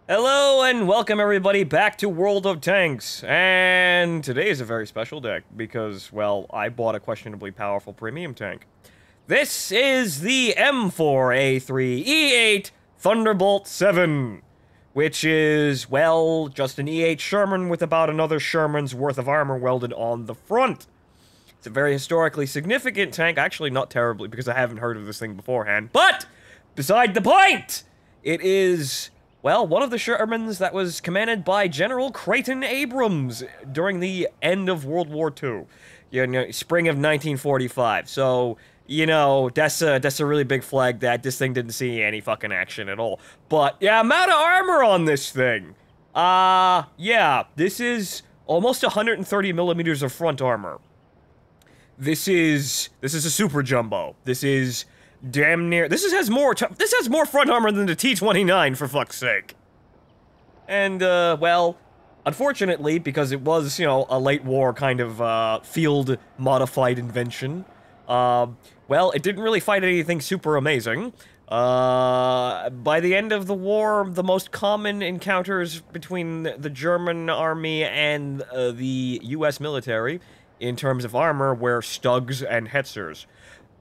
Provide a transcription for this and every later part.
Hello and welcome everybody back to World of Tanks, and today is a very special deck because, well, I bought a questionably powerful premium tank. This is the M4A3E8 Thunderbolt VII, which is, well, just an E8 Sherman with about another Sherman's worth of armor welded on the front. It's a very historically significant tank, actually not terribly because I haven't heard of this thing beforehand, but beside the point, it is... well, one of the Shermans that was commanded by General Creighton Abrams during the end of World War II. You know, spring of 1945. So, you know, that's a really big flag that this thing didn't see any fucking action at all. But, yeah, amount of armor on this thing. Yeah, this is almost 130 millimeters of front armor. This is a super jumbo. This is... damn near. This has more front armor than the T-29, for fuck's sake. And, well, unfortunately, because it was, you know, a late war kind of, field-modified invention, well, it didn't really fight anything super amazing. By the end of the war, the most common encounters between the German army and, the US military, in terms of armor, were Stugs and Hetzers.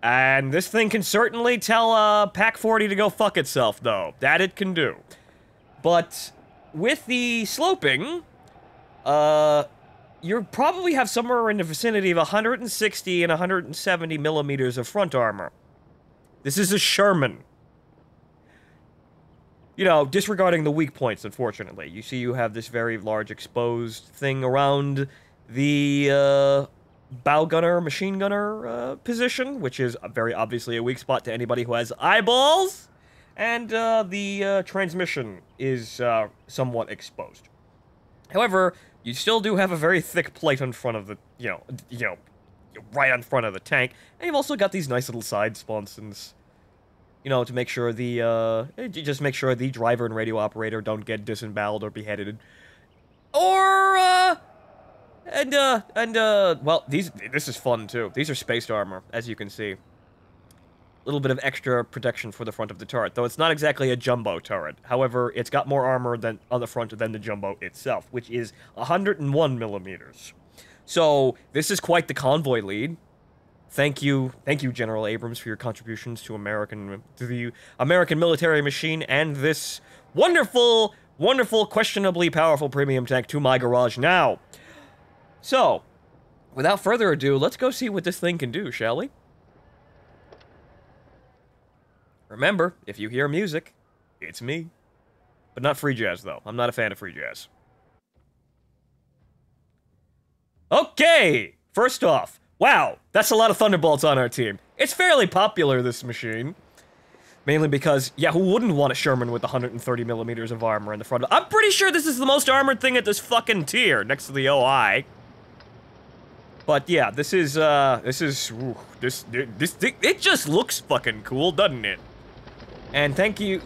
And this thing can certainly tell Pac-40 to go fuck itself, though. That it can do. But with the sloping, you probably have somewhere in the vicinity of 160 and 170 millimeters of front armor. This is a Sherman. You know, disregarding the weak points, unfortunately. You see you have this very large exposed thing around the, bow gunner, machine gunner, position, which is very obviously a weak spot to anybody who has eyeballs, and, the, transmission is, somewhat exposed. However, you still do have a very thick plate in front of the, you know, right on front of the tank, and you've also got these nice little side sponsons, you know, to make sure the, just make sure the driver and radio operator don't get disemboweled or beheaded. Or, well, this is fun, too. These are spaced armor, as you can see. A little bit of extra protection for the front of the turret, though it's not exactly a jumbo turret. However, it's got more armor on the front than the jumbo itself, which is 101 millimeters. So, this is quite the convoy lead. Thank you, General Abrams, for your contributions to the American military machine and this wonderful, questionably powerful premium tank to my garage now. So, without further ado, let's go see what this thing can do, shall we? Remember, if you hear music, it's me. But not free jazz, though. I'm not a fan of free jazz. Okay! First off, wow, that's a lot of Thunderbolts on our team. It's fairly popular, this machine. Mainly because, yeah, who wouldn't want a Sherman with 130 millimeters of armor in the front? I'm pretty sure this is the most armored thing at this fucking tier, next to the OI. But yeah, it just looks fucking cool, doesn't it? And thank you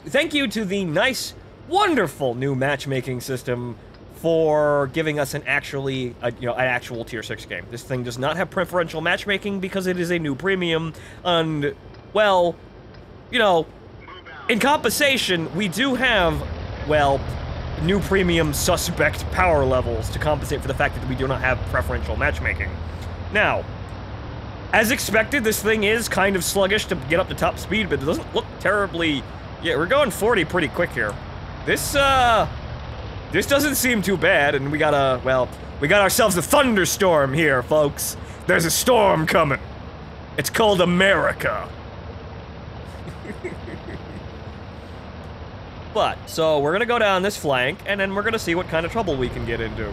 to the nice, wonderful new matchmaking system for giving us an actual tier 6 game. This thing does not have preferential matchmaking because it is a new premium, and, well, you know, in compensation, we do have, well, new premium suspect power levels to compensate for the fact that we do not have preferential matchmaking. Now, as expected, this thing is kind of sluggish to get up to top speed, but it doesn't look terribly... yeah, we're going 40 pretty quick here. This doesn't seem too bad, and we got ourselves a thunderstorm here, folks. There's a storm coming. It's called America. But, so, we're gonna go down this flank, and then we're gonna see what kind of trouble we can get into.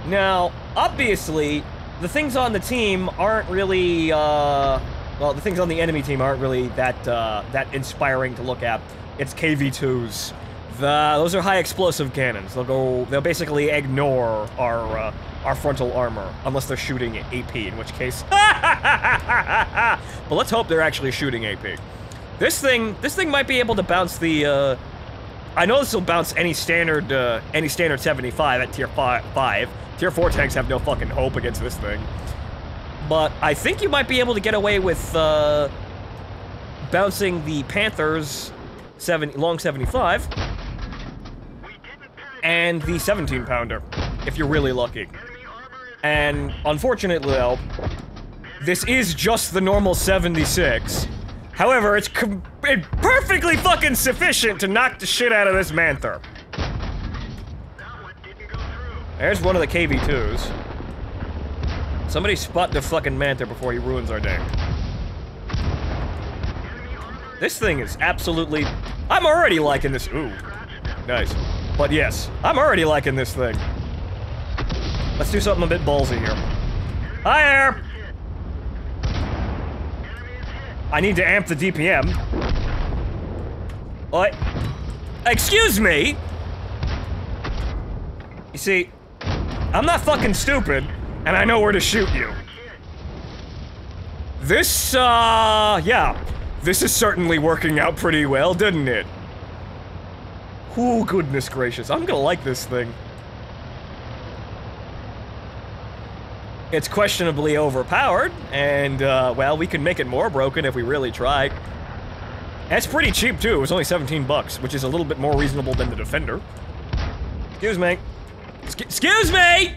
Now, obviously, the things on the team aren't really, well, the things on the enemy team aren't really that inspiring to look at. It's KV-2s. Those are high explosive cannons. They'll basically ignore our frontal armor, unless they're shooting AP, in which case... but let's hope they're actually shooting AP. This thing might be able to bounce the, I know this will bounce any standard 75 at tier 5. Tier 4 tanks have no fucking hope against this thing. But I think you might be able to get away with, bouncing the Panther's long 75. and the 17-pounder, if you're really lucky. And unfortunately, though, this is just the normal 76. However, it's perfectly fucking sufficient to knock the shit out of this Manther. There's one of the KV-2s. Somebody spot the fucking Manther before he ruins our day. This thing is absolutely... I'm already liking this. Ooh. Nice. But yes, I'm already liking this thing. Let's do something a bit ballsy here. Hi there! I need to amp the DPM. What? Excuse me? You see, I'm not fucking stupid, and I know where to shoot you. This, yeah. This is certainly working out pretty well, didn't it? Oh, goodness gracious. I'm gonna like this thing. It's questionably overpowered, and, well, we can make it more broken if we really try. That's pretty cheap, too. It was only 17 bucks, which is a little bit more reasonable than the Defender. Excuse me. Excuse me!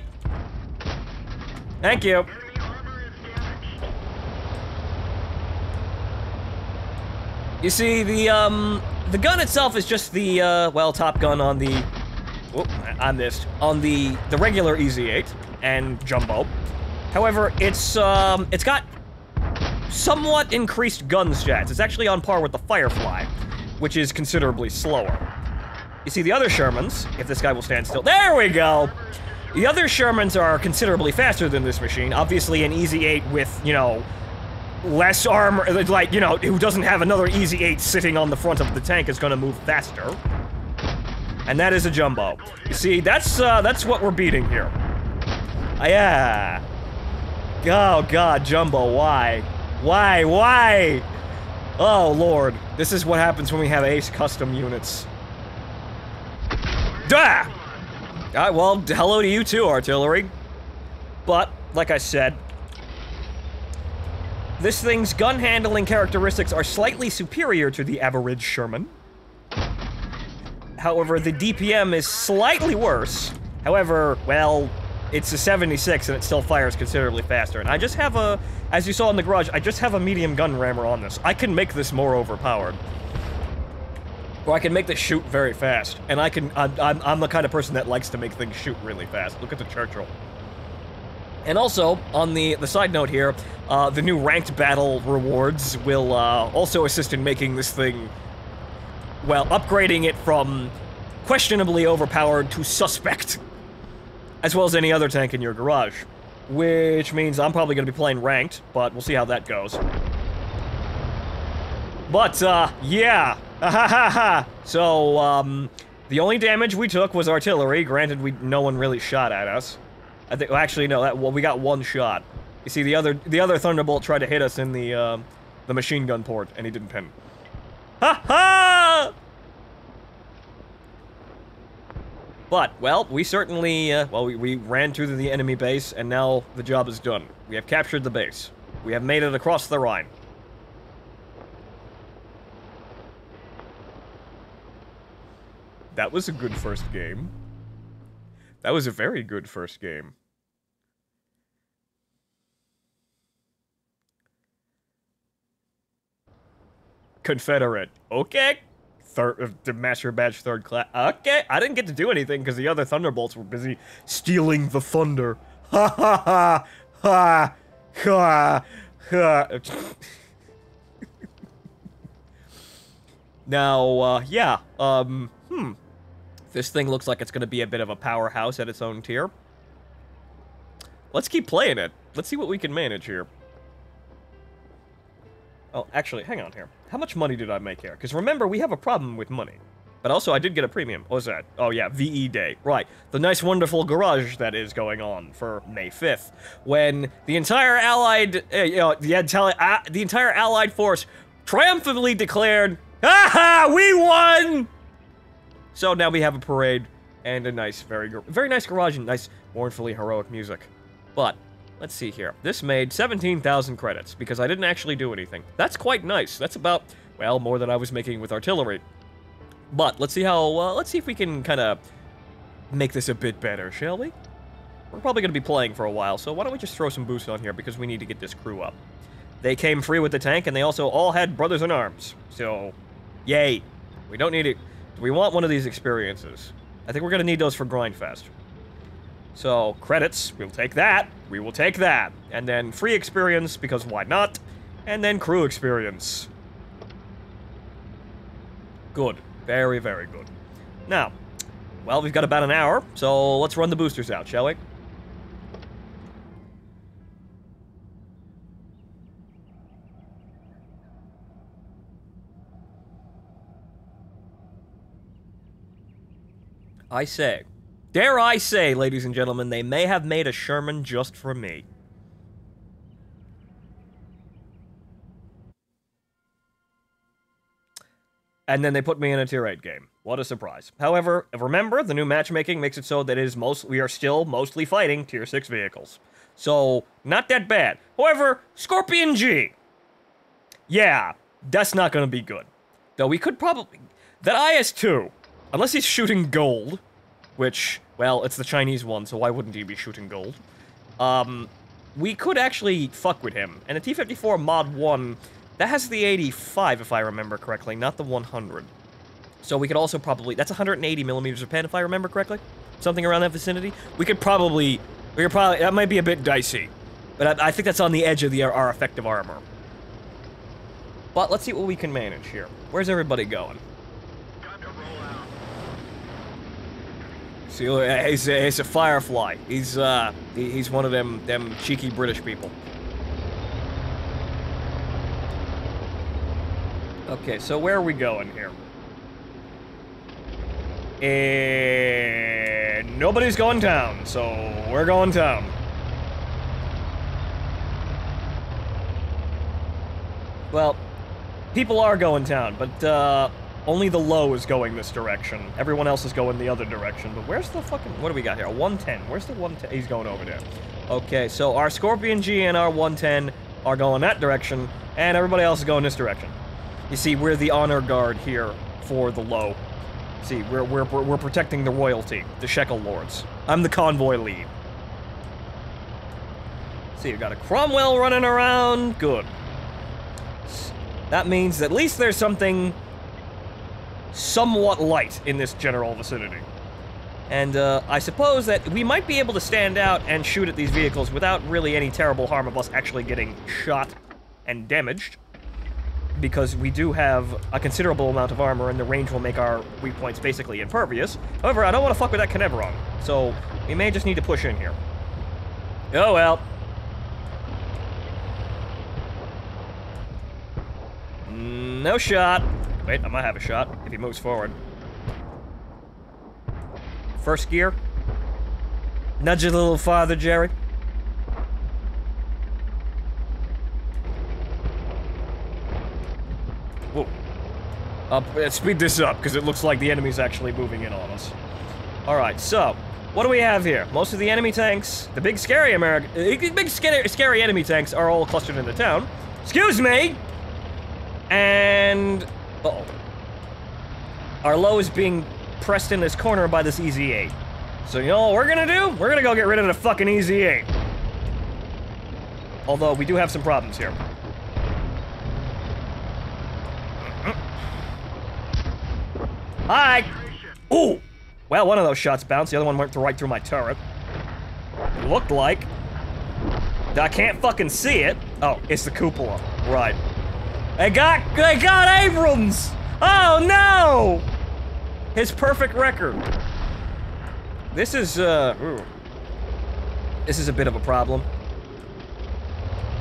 Thank you. You see, the gun itself is just the, well, top gun on the... Whoop, I missed. On the regular EZ8 and Jumbo. However, it's got somewhat increased gun stats. It's actually on par with the Firefly, which is considerably slower. You see, the other Shermans, if this guy will stand still, there we go! The other Shermans are considerably faster than this machine. Obviously, an EZ8 with, you know, less armor, like, you know, who doesn't have another EZ8 sitting on the front of the tank is gonna move faster. And that is a Jumbo. You see, that's what we're beating here. Yeah. Oh, God, Jumbo, why? Why? Oh, Lord. This is what happens when we have Ace custom units. Duh! Alright, well, hello to you too, artillery. But, like I said, this thing's gun handling characteristics are slightly superior to the average Sherman. However, the DPM is slightly worse. However, well, it's a 76 and it still fires considerably faster. And I just have a, as you saw in the garage, I just have a medium gun rammer on this. I can make this more overpowered. Or I can make this shoot very fast. And I can, I'm the kind of person that likes to make things shoot really fast. Look at the Churchill. And also, on the side note here, the new ranked battle rewards will also assist in making this thing, well, upgrading it from questionably overpowered to suspect, as well as any other tank in your garage. Which means I'm probably going to be playing ranked, but we'll see how that goes. But, yeah. So, the only damage we took was artillery. Granted, no one really shot at us. I think, well, actually, no, well, we got one shot. You see, the other Thunderbolt tried to hit us in the machine gun port, and he didn't pin. Ha ha! But, well, we certainly, well, we ran through the enemy base, and now the job is done. We have captured the base. We have made it across the Rhine. That was a good first game. That was a very good first game. Confederate. Okay. The Master Badge 3rd class. Okay. I didn't get to do anything because the other Thunderbolts were busy stealing the thunder. Ha ha ha. Ha. Ha. Ha. Now, yeah. This thing looks like it's going to be a bit of a powerhouse at its own tier. Let's keep playing it. Let's see what we can manage here. Oh, actually, hang on here. How much money did I make here? Because remember, we have a problem with money. But also, I did get a premium. What was that? Oh, yeah, VE Day. Right. The nice, wonderful garage that is going on for May 5th. When the entire Allied, the entire Allied force triumphantly declared, "Aha! We won!" So now we have a parade and a nice, very nice garage and nice, mournfully heroic music. But let's see here. This made 17,000 credits because I didn't actually do anything. That's quite nice. That's about, well, more than I was making with artillery. But let's see how. Let's see if we can kind of make this a bit better, shall we? We're probably going to be playing for a while, so why don't we just throw some boosts on here because we need to get this crew up. They came free with the tank, and they also all had brothers in arms. So, yay. We don't need it. We want one of these experiences. I think we're going to need those for Grindfest. So, credits, we'll take that. We will take that. And then free experience, because why not? And then crew experience. Good. Very, very good. Now, well, we've got about an hour, so let's run the boosters out, shall we? I say, dare I say, ladies and gentlemen, they may have made a Sherman just for me. And then they put me in a tier 8 game. What a surprise. However, remember, the new matchmaking makes it so that we are still mostly fighting tier 6 vehicles. So, not that bad. However, Scorpion G. Yeah, that's not gonna be good. Though we could probably... That IS-2, unless he's shooting gold, which, well, it's the Chinese one, so why wouldn't he be shooting gold? We could actually fuck with him. And the T-54 Mod 1... That has the 85, if I remember correctly, not the 100. So we could also probably... That's 180 millimeters of pen, if I remember correctly. Something around that vicinity. We could probably... That might be a bit dicey. But I think that's on the edge of our effective armor. But let's see what we can manage here. Where's everybody going? See, he's a Firefly. He's one of them cheeky British people. Okay, so where are we going here? Nobody's going town, so we're going town. Well, people are going town, but only the low is going this direction. Everyone else is going the other direction. But where's the fucking... What do we got here? A 110. Where's the 110? He's going over there. Okay, so our Scorpion G and our 110 are going that direction, and everybody else is going this direction. You see, we're the honor guard here for the low. See, we're protecting the royalty, the Shekel Lords. I'm the convoy lead. See, we got a Cromwell running around. Good. That means at least there's something somewhat light in this general vicinity. And I suppose that we might be able to stand out and shoot at these vehicles without really any terrible harm of us actually getting shot and damaged. Because we do have a considerable amount of armor, and the range will make our weak points basically impervious. However, I don't want to fuck with that Canaveron, so we may just need to push in here. Oh well. No shot. Wait, I might have a shot if he moves forward. First gear. Nudge it a little farther, Jerry. Whoa. Speed this up, because it looks like the enemy's actually moving in on us. Alright, so, what do we have here? Most of the enemy tanks, the big scary scary enemy tanks are all clustered in the town. Excuse me! And... uh-oh. Our low is being pressed in this corner by this EZ-8. So you know what we're gonna do? We're gonna go get rid of the fucking EZ-8. Although, we do have some problems here. Hi! Ooh! Well, one of those shots bounced, the other one went right through my turret. It looked like. I can't fucking see it. Oh, it's the cupola. Right. They got Abrams! Oh no! His perfect record. This is a bit of a problem.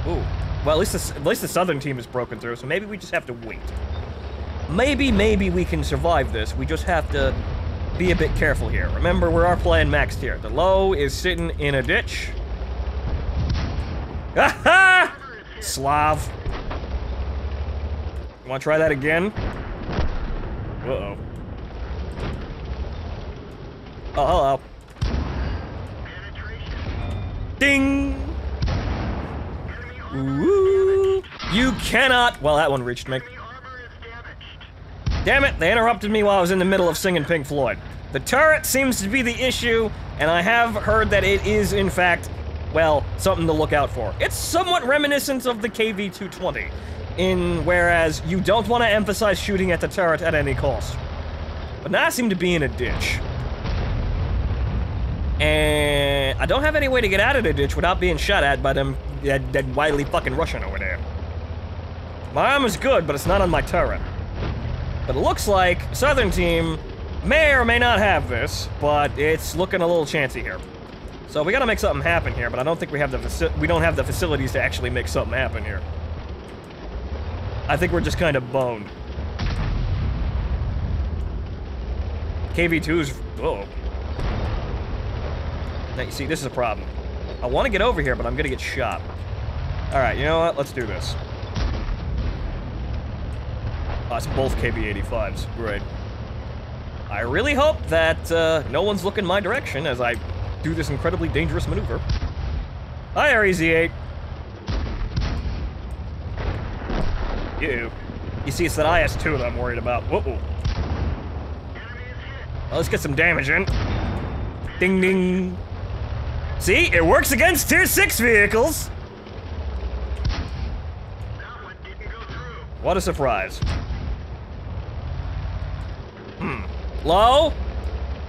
Ooh. Well, at least the southern team is broken through, so maybe we just have to wait. Maybe we can survive this. We just have to be a bit careful here. Remember, we are playing maxed here. The low is sitting in a ditch. Ha-ha! Slav. You wanna try that again? Uh-oh. Oh, hello. Ding! Ooh. You cannot... Well, that one reached me. Damn it, they interrupted me while I was in the middle of singing Pink Floyd. The turret seems to be the issue, and I have heard that it is, in fact, well, something to look out for. It's somewhat reminiscent of the KV-220, whereas you don't want to emphasize shooting at the turret at any cost. But now I seem to be in a ditch. And I don't have any way to get out of the ditch without being shot at by them that wily fucking Russian over there. My armor's good, but it's not on my turret. But it looks like Southern team may or may not have this, but it's looking a little chancy here. So we gotta make something happen here, but I don't think we don't have the facilities to actually make something happen here. I think we're just kind of boned. KV-2's... Uh-oh. Now, you see, this is a problem. I want to get over here, but I'm gonna get shot. Alright, you know what? Let's do this. Oh, it's both KV-85s. Great. I really hope that no one's looking my direction as I do this incredibly dangerous maneuver. Hi, REZ-8. Ew. You see, it's that IS-2 that I'm worried about. Whoa. Well, let's get some damage in. Ding, ding. See? It works against Tier 6 vehicles! What a surprise. Low?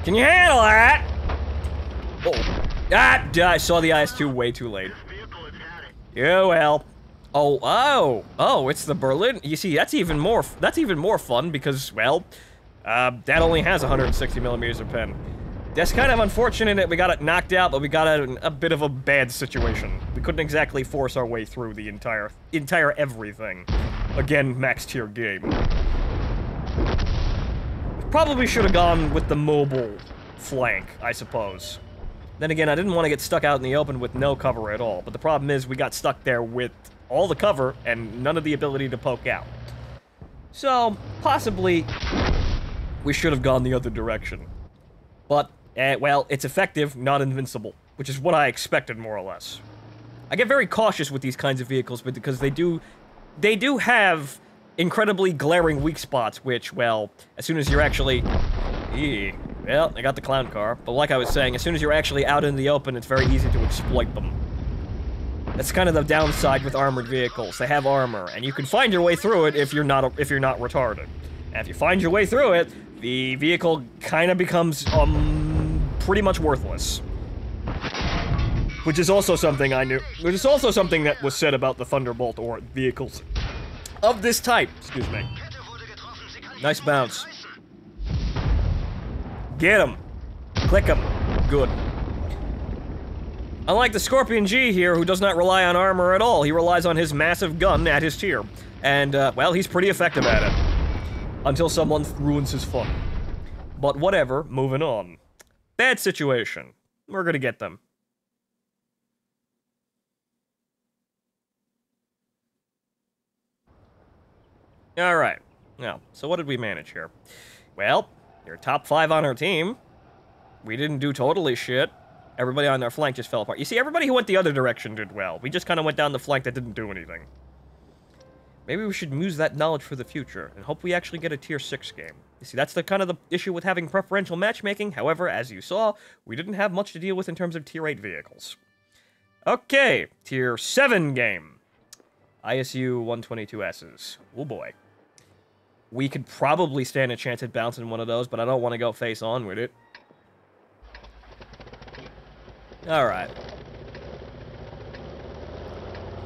Can you handle that? Oh. Ah, I saw the IS-2 way too late. Yeah, well. Oh, it's the Berlin. You see, that's even more fun because, well, that only has 160 millimeters of pen. That's kind of unfortunate that we got it knocked out, but we got it in a bit of a bad situation. We couldn't exactly force our way through the entire everything. Again, max tier game. Probably should have gone with the mobile flank, I suppose. Then again, I didn't want to get stuck out in the open with no cover at all, but the problem is we got stuck there with all the cover and none of the ability to poke out. So, possibly, we should have gone the other direction. But, well, it's effective, not invincible, which is what I expected, more or less. I get very cautious with these kinds of vehicles because they do have incredibly glaring weak spots, which, well, as soon as you're actually... Well, I got the clown car, but like I was saying, as soon as you're actually out in the open, it's very easy to exploit them. That's kind of the downside with armored vehicles. They have armor, and you can find your way through it if you're not retarded. And if you find your way through it, the vehicle kind of becomes, pretty much worthless. Which is also something I knew. Which is also something that was said about the Thunderbolt or vehicles of this type. Excuse me. Nice bounce. Get him. Click him. Good. Unlike the Scorpion G here, who does not rely on armor at all, he relies on his massive gun at his tier. And, well, he's pretty effective at it. Until someone ruins his fun. But whatever, moving on. Bad situation. We're gonna get them. Alright. Now, so what did we manage here? Well, you're top 5 on our team. We didn't do totally shit. Everybody on our flank just fell apart. You see, everybody who went the other direction did well. We just kind of went down the flank that didn't do anything. Maybe we should use that knowledge for the future, and hope we actually get a Tier 6 game. You see, that's the kind of the issue with having preferential matchmaking. However, as you saw, we didn't have much to deal with in terms of Tier 8 vehicles. Okay, Tier 7 game. ISU 122Ss. Oh boy. We could probably stand a chance at bouncing one of those, but I don't want to go face on with it. Alright.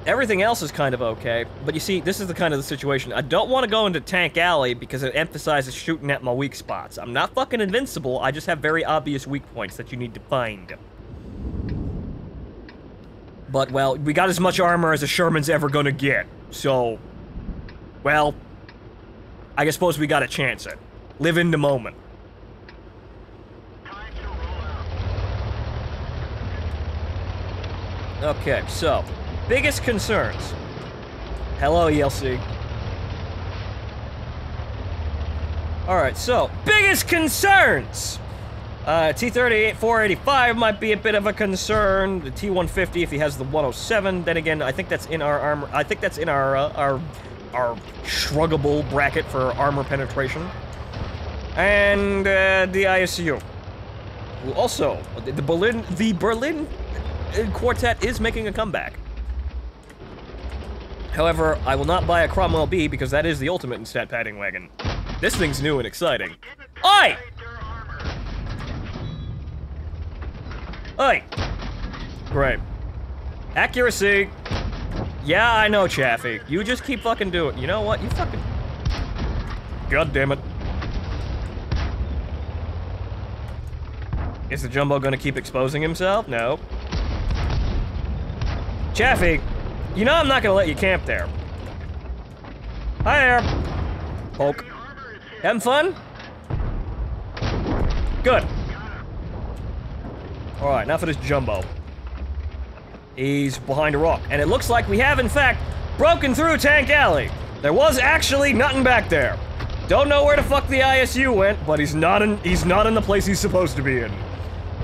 Everything else is kind of okay, but you see, this is the kind of the situation. I don't want to go into Tank Alley because it emphasizes shooting at my weak spots. I'm not fucking invincible, I just have very obvious weak points that you need to find. But, well, we got as much armor as a Sherman's ever gonna get, so... Well... I suppose we gotta chance it. Live in the moment. Okay, so... Biggest concerns. Hello, ELC. Alright, so, biggest concerns! T-38 485 might be a bit of a concern. The T-150 if he has the 107. Then again, I think that's in our armor. I think that's in our shruggable bracket for armor penetration. And, the ISU. Also, the Berlin quartet is making a comeback. However, I will not buy a Cromwell B because that is the ultimate in stat padding wagon. This thing's new and exciting. Oi! Oi! Great. Accuracy. Yeah, I know, Chaffee. You just keep fucking doing it. You know what? You fucking... God damn it. Is the Jumbo gonna keep exposing himself? No. Chaffee, you know I'm not gonna let you camp there. Hi there. Hulk. Having fun? Good. Alright, now for this Jumbo. He's behind a rock, and it looks like we have, in fact, broken through Tank Alley. There was actually nothing back there. Don't know where the fuck the ISU went, but he's not in the place he's supposed to be in.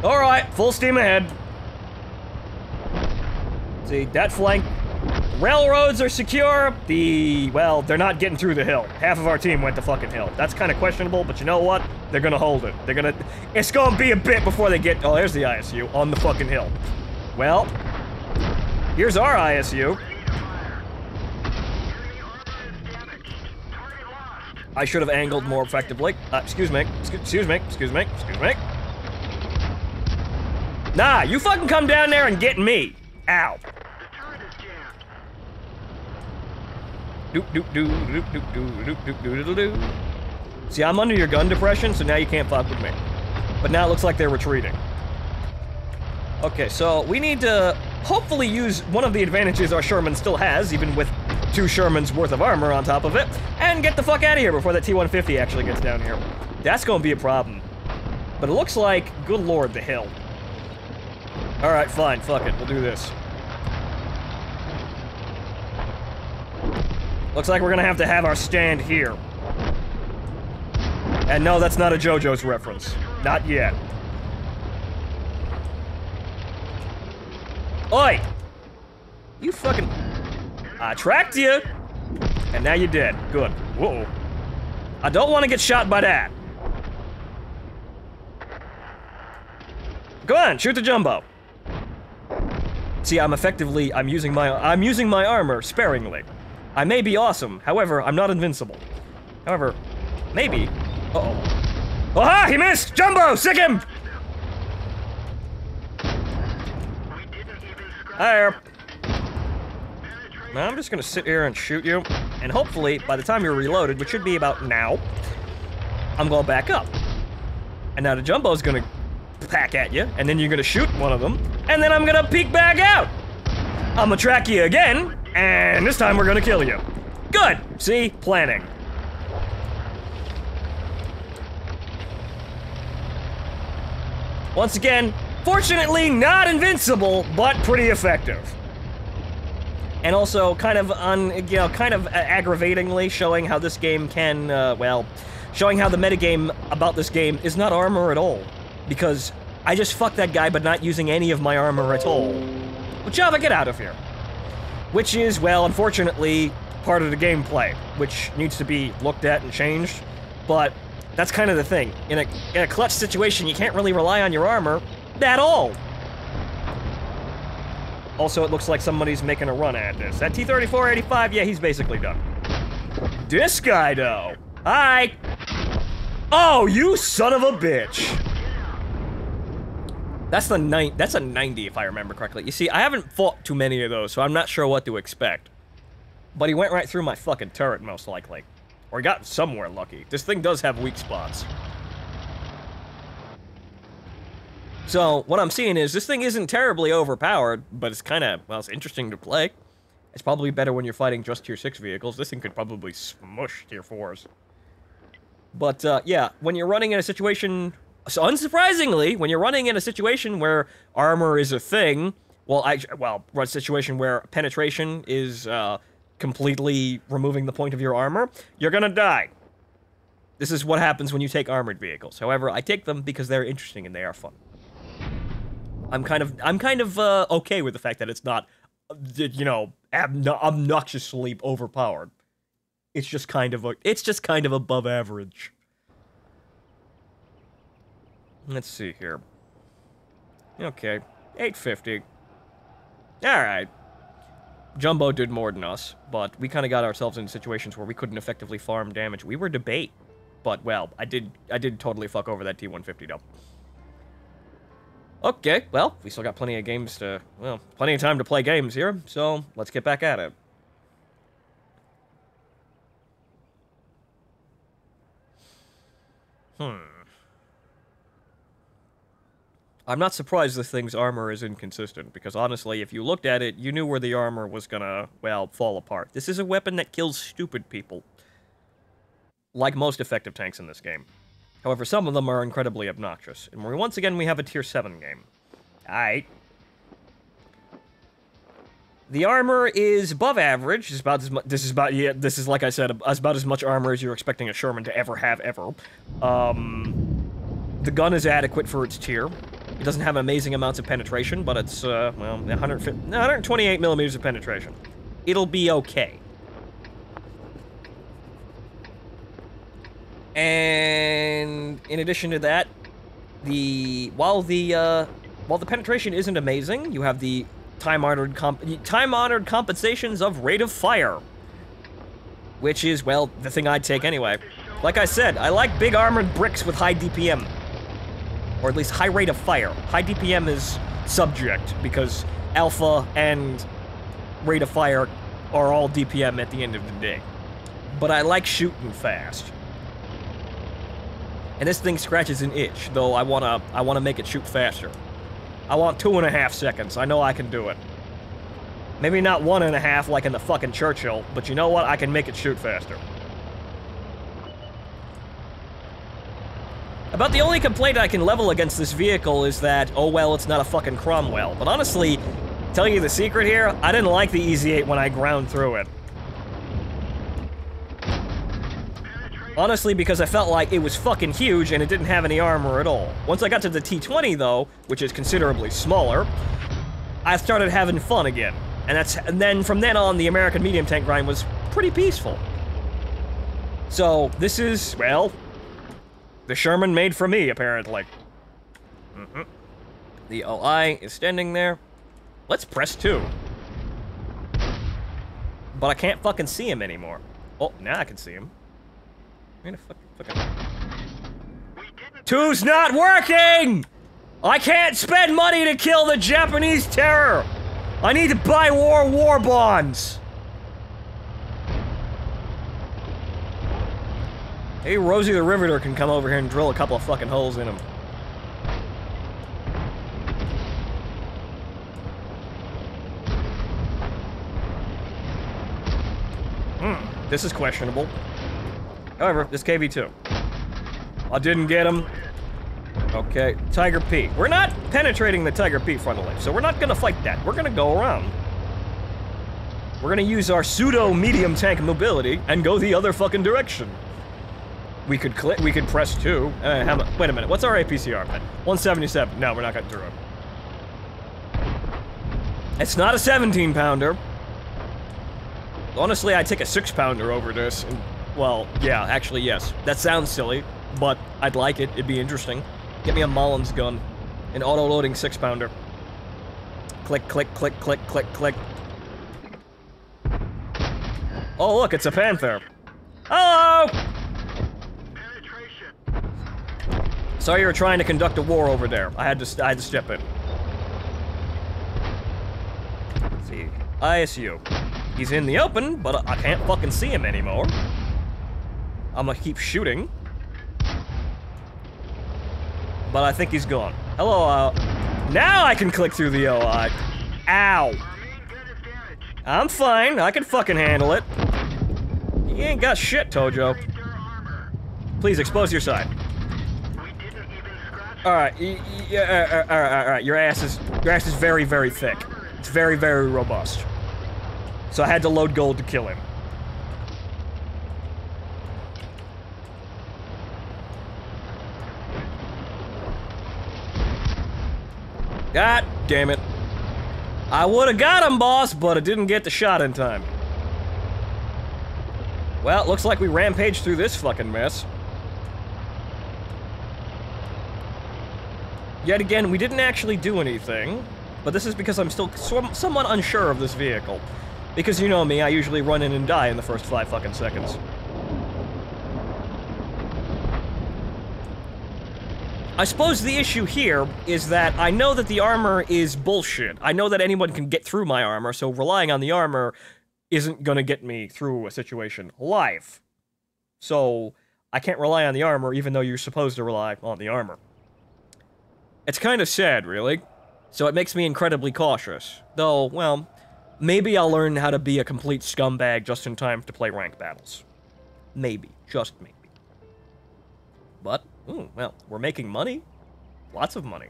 Alright, full steam ahead. See, that flank. Railroads are secure. Well, they're not getting through the hill. Half of our team went to fucking hill. That's kind of questionable, but you know what? They're gonna hold it. It's gonna be a bit before they get... Oh, there's the ISU on the fucking hill. Well, here's our ISU. I should have angled more effectively. Excuse me. Excuse me. Nah, you fucking come down there and get me. Ow. See, I'm under your gun depression, so now you can't fuck with me. But now it looks like they're retreating. Okay, so we need to hopefully use one of the advantages our Sherman still has, even with 2 Shermans worth of armor on top of it, and get the fuck out of here before that T-150 actually gets down here. That's gonna be a problem. But it looks like, good lord, the hill. Alright, fine, fuck it, we'll do this. Looks like we're gonna have to have our stand here. And no, that's not a JoJo's reference. Not yet. Oi! You fucking... I tracked you! And now you're dead. Good. Whoa. I don't want to get shot by that. Go on, shoot the Jumbo. See, I'm using my armor sparingly. I may be awesome, however, I'm not invincible. However, maybe... Uh-oh. Aha! He missed! Jumbo! Sick him! There. Now I'm just gonna sit here and shoot you, and hopefully, by the time you're reloaded, which should be about now, I'm gonna back up. And now the Jumbo's gonna pack at you, and then you're gonna shoot one of them, and then I'm gonna peek back out! I'm gonna track you again, and this time we're gonna kill you. Good! See? Planning. Once again, fortunately not invincible, but pretty effective. And also kind of aggravatingly showing how this game can, showing how the metagame about this game is not armor at all. Because I just fucked that guy but not using any of my armor at all. Well, Java, get out of here. Which is, well, unfortunately, part of the gameplay, which needs to be looked at and changed. But that's kind of the thing. In a clutch situation, you can't really rely on your armor at all. Also, it looks like somebody's making a run at this. That T-34-85, yeah, he's basically done. This guy, though. Hi! Oh, you son of a bitch! That's a 90, if I remember correctly. You see, I haven't fought too many of those, so I'm not sure what to expect. But he went right through my fucking turret, most likely. Or he got somewhere lucky. This thing does have weak spots. So, what I'm seeing is, this thing isn't terribly overpowered, but it's kind of, well, it's interesting to play. It's probably better when you're fighting just Tier 6 vehicles. This thing could probably smush Tier 4s. But, yeah, when you're running in a situation... So, unsurprisingly, when you're running in a situation where armor is a thing, run a situation where penetration is, completely removing the point of your armor, you're gonna die. This is what happens when you take armored vehicles. However, I take them because they're interesting and they are fun. I'm kind of okay with the fact that it's not, you know, obnoxiously overpowered. It's just kind of above average. Let's see here. Okay, 850. Alright. Jumbo did more than us, but we kind of got ourselves in situations where we couldn't effectively farm damage. We were debate, but, well, I did totally fuck over that T-150, though. Okay, well, we still got plenty of games to, well, plenty of time to play games here, so let's get back at it. I'm not surprised this thing's armor is inconsistent, because honestly, if you looked at it, you knew where the armor was gonna, well, fall apart. This is a weapon that kills stupid people. Like most effective tanks in this game. However, some of them are incredibly obnoxious. And once again, we have a tier 7 game. Alright. The armor is above average. It's about as much, this is like I said, about as much armor as you're expecting a Sherman to ever have, ever. The gun is adequate for its tier. It doesn't have amazing amounts of penetration, but it's, well, 128 millimeters of penetration. It'll be okay. And in addition to that, while the penetration isn't amazing, you have the time-honored compensations of rate of fire, which is, well, the thing I'd take anyway. Like I said, I like big armored bricks with high DPM. Or at least high rate of fire. High DPM is subject, because alpha and rate of fire are all DPM at the end of the day. But I like shooting fast. And this thing scratches an itch, though I wanna make it shoot faster. I want 2.5 seconds. I know I can do it. Maybe not 1.5 like in the fucking Churchill, but you know what? I can make it shoot faster. About the only complaint I can level against this vehicle is that, oh well, it's not a fucking Cromwell. But honestly, telling you the secret here, I didn't like the EZ8 when I ground through it. Honestly, because I felt like it was fucking huge and it didn't have any armor at all. Once I got to the T20 though, which is considerably smaller, I started having fun again. And then from then on, the American medium tank grind was pretty peaceful. So, this is, well, the Sherman made for me, apparently. The OI is standing there. Let's press 2. But I can't fucking see him anymore. Oh, now I can see him. Fucking... 2's not working! I can't spend money to kill the Japanese terror! I need to buy war bonds! Hey, Rosie the Riveter can come over here and drill a couple of fucking holes in him. This is questionable. However, this KV-2. I didn't get him. Okay, Tiger P. We're not penetrating the Tiger P frontally, so we're not gonna fight that. We're gonna go around. We're gonna use our pseudo-medium tank mobility and go the other fucking direction. We could press 2. Wait a minute, what's our APCR? 177. No, we're not getting through it. It's not a 17-pounder. Honestly, I'd take a 6-pounder over this. And, well, yeah, actually, yes. That sounds silly, but I'd like it. It'd be interesting. Get me a Mullins gun. An auto-loading 6-pounder. Click, click, click, click, click, click. Oh, look, it's a Panther. Hello! Sorry you were trying to conduct a war over there. I had to step in. Let's see. ISU. He's in the open, but I can't fucking see him anymore. I'm gonna keep shooting. But I think he's gone. Hello, now I can click through the OI. Ow. I'm fine. I can fucking handle it. You ain't got shit, Tojo. Please, expose your side. Alright, alright. Your ass is very, very thick. It's very, very robust. So I had to load gold to kill him. God damn it. I would've got him, boss, but I didn't get the shot in time. Well, it looks like we rampaged through this fucking mess. Yet again, we didn't actually do anything, but this is because I'm still somewhat unsure of this vehicle. Because you know me, I usually run in and die in the first 5 fucking seconds. I suppose the issue here is that I know that the armor is bullshit. I know that anyone can get through my armor, so relying on the armor isn't gonna get me through a situation alive. So, I can't rely on the armor even though you're supposed to rely on the armor. It's kind of sad, really. So it makes me incredibly cautious. Though, well, maybe I'll learn how to be a complete scumbag just in time to play ranked battles. Maybe. Just maybe. But, well, we're making money. Lots of money.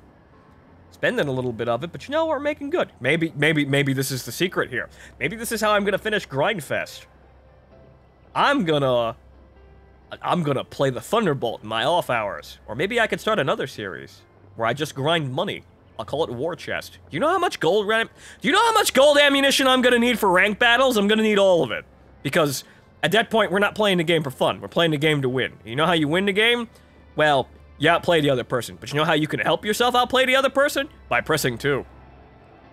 Spending a little bit of it, but you know, we're making good. Maybe this is the secret here. Maybe this is how I'm gonna finish Grindfest. I'm gonna play the Thunderbolt in my off hours. Or maybe I could start another series where I just grind money. I'll call it War Chest. Do you know how much gold ammunition I'm gonna need for ranked battles? I'm gonna need all of it. Because at that point, we're not playing the game for fun. We're playing the game to win. You know how you win the game? Well, you outplay the other person. But you know how you can help yourself outplay the other person? By pressing 2.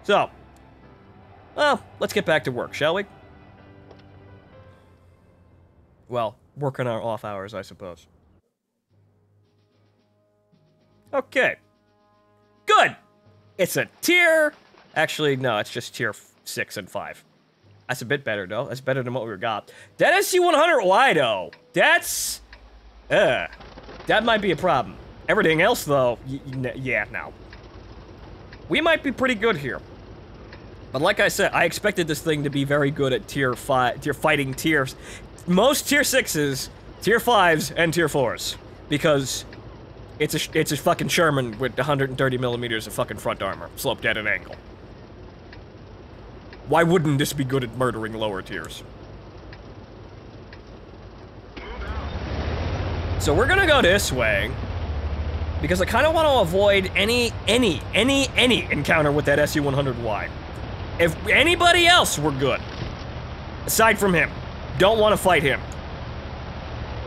So, well, let's get back to work, shall we? Well, work on our off hours, I suppose. Okay. Good! It's a tier... Actually, no, it's just tier 6 and 5. That's a bit better, though. That's better than what we got. That SC-100Y, though. That's... that might be a problem. Everything else, though, yeah, no. We might be pretty good here. But like I said, I expected this thing to be very good at tier fighting tiers. Most tier 6s, tier 5s, and tier 4s. Because it's a fucking Sherman with 130 millimeters of fucking front armor, sloped at an angle. Why wouldn't this be good at murdering lower tiers? So we're gonna go this way, because I kind of want to avoid any encounter with that SU-100Y. If anybody else were good, aside from him, don't want to fight him.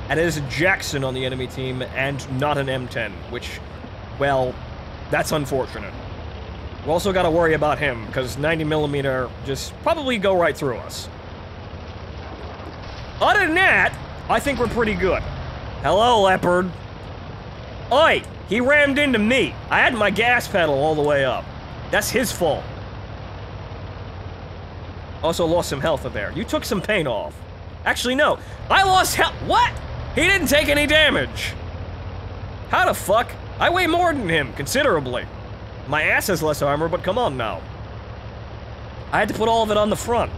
And it is a Jackson on the enemy team, and not an M10, which, well, that's unfortunate. We also gotta worry about him, because 90mm just probably go right through us. Other than that, I think we're pretty good. Hello, Leopard. Oi! He rammed into me. I had my gas pedal all the way up. That's his fault. Also lost some health there. You took some paint off. Actually, no. I lost health. What? He didn't take any damage. How the fuck? I weigh more than him, considerably. My ass has less armor, but come on now. I had to put all of it on the front.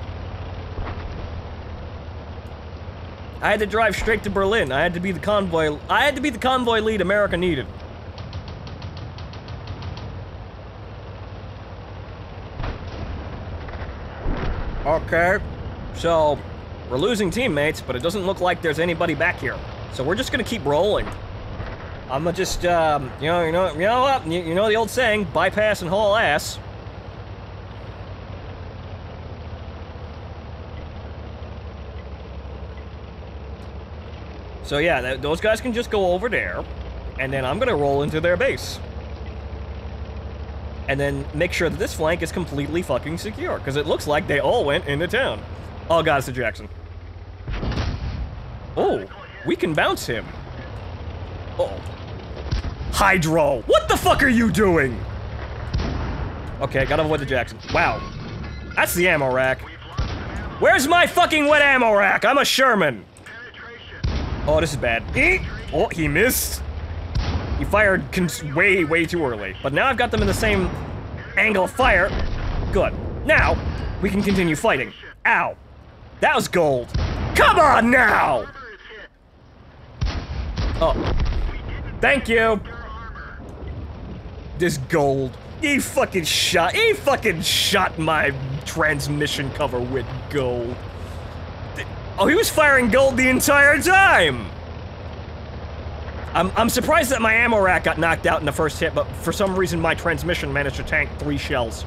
I had to drive straight to Berlin. I had to be the convoy lead America needed. Okay. So, we're losing teammates, but it doesn't look like there's anybody back here. So we're just gonna keep rolling. I'm gonna just, you know the old saying, bypass and haul ass. So yeah, those guys can just go over there, and then I'm gonna roll into their base. And then make sure that this flank is completely fucking secure, because it looks like they all went into town. Oh god, it's a Jackson. Oh, we can bounce him. Uh-oh. Hydro! What the fuck are you doing? Okay, gotta avoid the Jackson. Wow. That's the ammo rack. Where's my fucking wet ammo rack? I'm a Sherman. Oh, this is bad. Oh, he missed. He fired way too early. But now I've got them in the same angle of fire. Good. Now, we can continue fighting. Ow. That was gold. Come on now! Oh. Thank you. This gold. He fucking shot my transmission cover with gold. Oh, he was firing gold the entire time! I'm surprised that my ammo rack got knocked out in the first hit, but for some reason my transmission managed to tank 3 shells.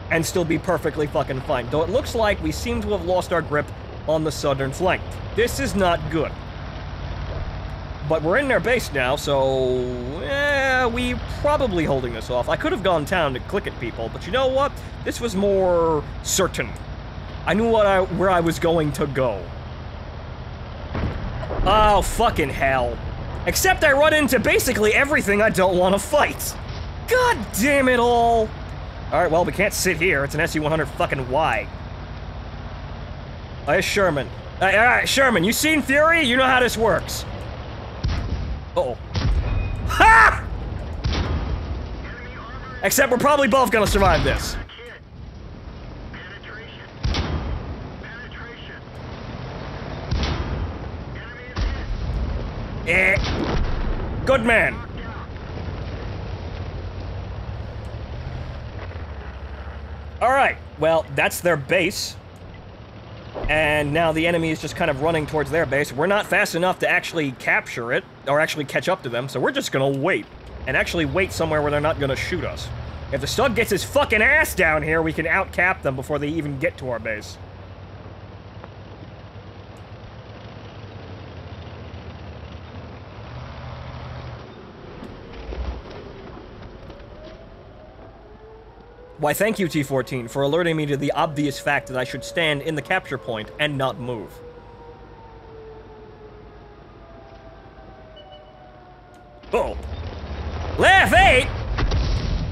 And still be perfectly fucking fine. Though it looks like we seem to have lost our grip on the southern flank. This is not good. But we're in their base now, so we probably holding this off. I could have gone down to click at people, but you know what? This was more certain. I knew where I was going to go. Oh, fucking hell. Except I run into basically everything I don't want to fight. God damn it all. Alright, well, we can't sit here. It's an SU-100 fucking Y. Hey, Sherman. Alright, Sherman, you seen Fury? You know how this works. Uh-oh. Ha! Except we're probably both gonna survive this. Good man. Alright, well, that's their base. And now the enemy is just kind of running towards their base. We're not fast enough to actually capture it, or actually catch up to them, so we're just gonna wait. And actually wait somewhere where they're not gonna shoot us. If the Stug gets his fucking ass down here, we can out-cap them before they even get to our base. Why, thank you, T-14, for alerting me to the obvious fact that I should stand in the capture point and not move. Uh-oh. Laugh 8!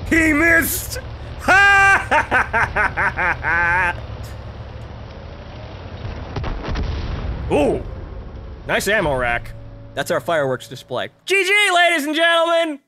He missed! Ha ha ha ha ha! Ooh! Nice ammo rack. That's our fireworks display. GG, ladies and gentlemen!